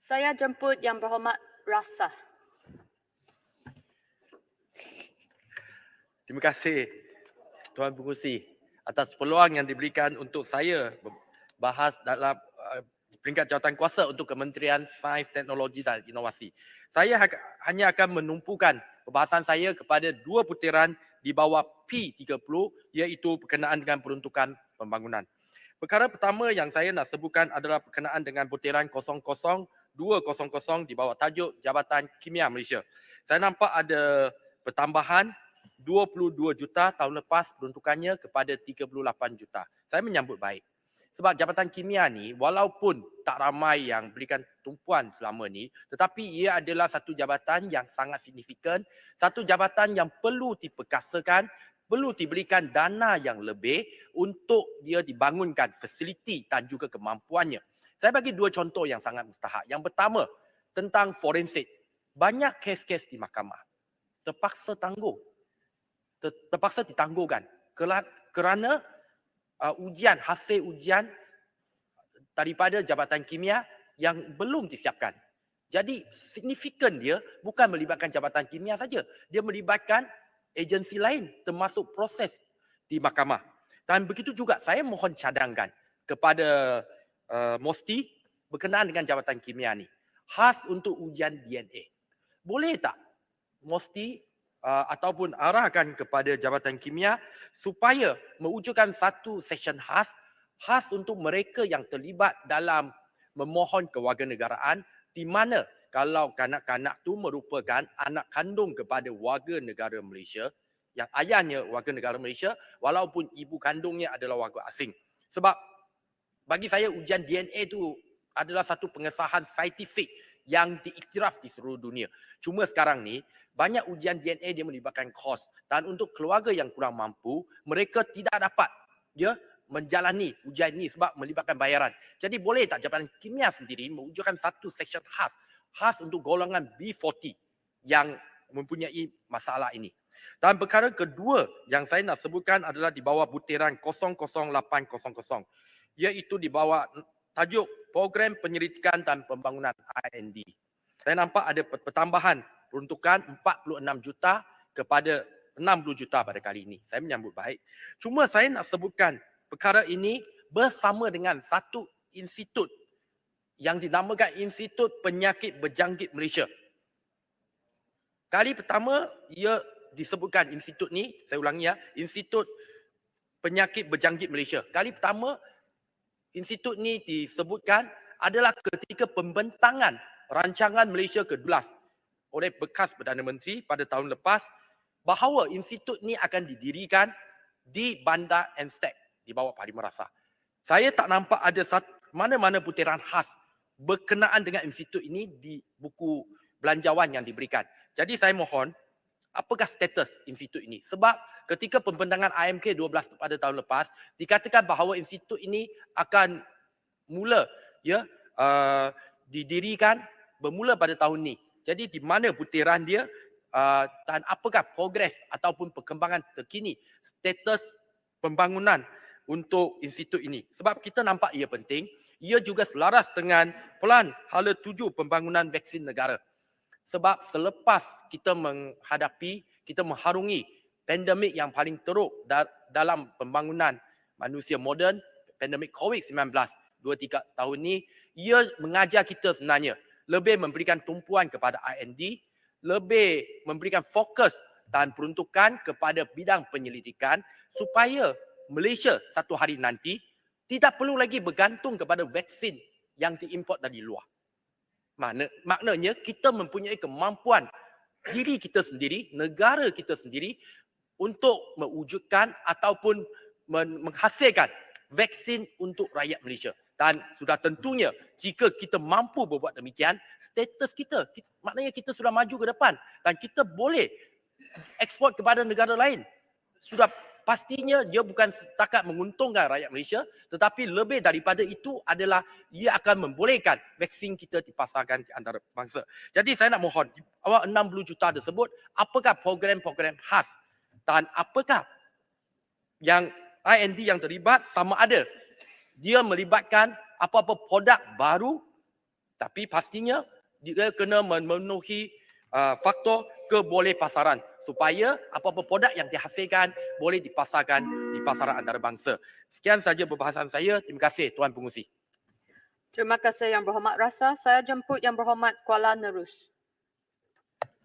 Saya jemput Yang Berhormat Rasa. Terima kasih Tuan Pengerusi atas peluang yang diberikan untuk saya bahas dalam peringkat jawatan kuasa untuk Kementerian Sains, Teknologi dan Inovasi. Saya hanya akan menumpukan perbahasan saya kepada dua putiran di bawah P30 iaitu berkenaan dengan peruntukan pembangunan. Perkara pertama yang saya nak sebutkan adalah berkenaan dengan putiran 00200 di bawah tajuk Jabatan Kimia Malaysia. Saya nampak ada pertambahan 22 juta tahun lepas peruntukannya kepada 38 juta. Saya menyambut baik. Sebab Jabatan Kimia ni walaupun tak ramai yang berikan tumpuan selama ni, tetapi ia adalah satu jabatan yang sangat signifikan, satu jabatan yang perlu diperkasakan, perlu diberikan dana yang lebih untuk dia dibangunkan fasiliti dan juga kemampuannya. Saya bagi dua contoh yang sangat mustahak. Yang pertama, tentang forensik. Banyak kes-kes di mahkamah terpaksa tangguh. Terpaksa ditangguhkan kerana hasil ujian daripada Jabatan Kimia yang belum disiapkan. Jadi signifikan dia bukan melibatkan Jabatan Kimia saja, dia melibatkan agensi lain termasuk proses di mahkamah. Dan begitu juga saya mohon cadangkan kepada MOSTI berkenaan dengan Jabatan Kimia ni. Khas untuk ujian DNA. Boleh tak MOSTI ataupun arahkan kepada Jabatan Kimia supaya mewujudkan satu session khas untuk mereka yang terlibat dalam memohon kewarganegaraan, di mana kalau kanak-kanak tu merupakan anak kandung kepada warga negara Malaysia, yang ayahnya warga negara Malaysia walaupun ibu kandungnya adalah warga asing. Sebab bagi saya ujian DNA tu adalah satu pengesahan saintifik yang diiktiraf di seluruh dunia. Cuma sekarang ni banyak ujian DNA dia melibatkan kos, dan untuk keluarga yang kurang mampu, mereka tidak dapat menjalani ujian ini sebab melibatkan bayaran. Jadi boleh tak Jabatan Kimia sendiri mewujudkan satu section khas untuk golongan B40 yang mempunyai masalah ini. Dan perkara kedua yang saya nak sebutkan adalah di bawah butiran 00800, iaitu di bawah tajuk Program Penyelidikan dan Pembangunan IND. Saya nampak ada pertambahan peruntukan 46 juta kepada 60 juta pada kali ini. Saya menyambut baik. Cuma saya nak sebutkan perkara ini bersama dengan satu institut yang dinamakan Institut Penyakit Berjangkit Malaysia. Kali pertama ia disebutkan institut ni, saya ulangi Institut Penyakit Berjangkit Malaysia. Kali pertama institut ni disebutkan adalah ketika pembentangan rancangan Malaysia ke-12 oleh bekas Perdana Menteri pada tahun lepas, bahawa institut ni akan didirikan di Bandar Anstek di bawah Parlimen Rasa. Saya tak nampak ada mana-mana putiran khas berkenaan dengan institut ini di buku belanjawan yang diberikan. Jadi saya mohon, apakah status institut ini? Sebab ketika pembentangan IMK 12 pada tahun lepas, dikatakan bahawa institut ini akan mula didirikan bermula pada tahun ini. Jadi di mana butiran dia dan apakah progres ataupun perkembangan terkini status pembangunan untuk institut ini. Sebab kita nampak ia penting, ia juga selaras dengan Pelan Hala 7 Pembangunan Vaksin Negara. Sebab selepas kita mengharungi pandemik yang paling teruk dalam pembangunan manusia moden, pandemik COVID-19 2-3 tahun ni, ia mengajar kita sebenarnya lebih memberikan tumpuan kepada IND, lebih memberikan fokus dan peruntukan kepada bidang penyelidikan supaya Malaysia satu hari nanti tidak perlu lagi bergantung kepada vaksin yang diimport dari luar. Maknanya kita mempunyai kemampuan diri kita sendiri, negara kita sendiri untuk mewujudkan ataupun menghasilkan vaksin untuk rakyat Malaysia. Dan sudah tentunya jika kita mampu berbuat demikian, status kita maknanya kita sudah maju ke depan dan kita boleh ekspor kepada negara lain. Sudah pastinya dia bukan setakat menguntungkan rakyat Malaysia, tetapi lebih daripada itu adalah ia akan membolehkan vaksin kita dipasarkan di antara bangsa. Jadi saya nak mohon, awak 60 juta tersebut, apakah program-program khas dan apakah yang IND yang terlibat, sama ada dia melibatkan apa-apa produk baru Tapi pastinya dia kena memenuhi faktor kebolehpasaran supaya apa-apa produk yang dihasilkan boleh dipasarkan di pasaran antarabangsa. Sekian saja perbahasan saya. Terima kasih Tuan Pengurusi. Terima kasih Yang Berhormat Rasa. Saya jemput Yang Berhormat Kuala Nerus.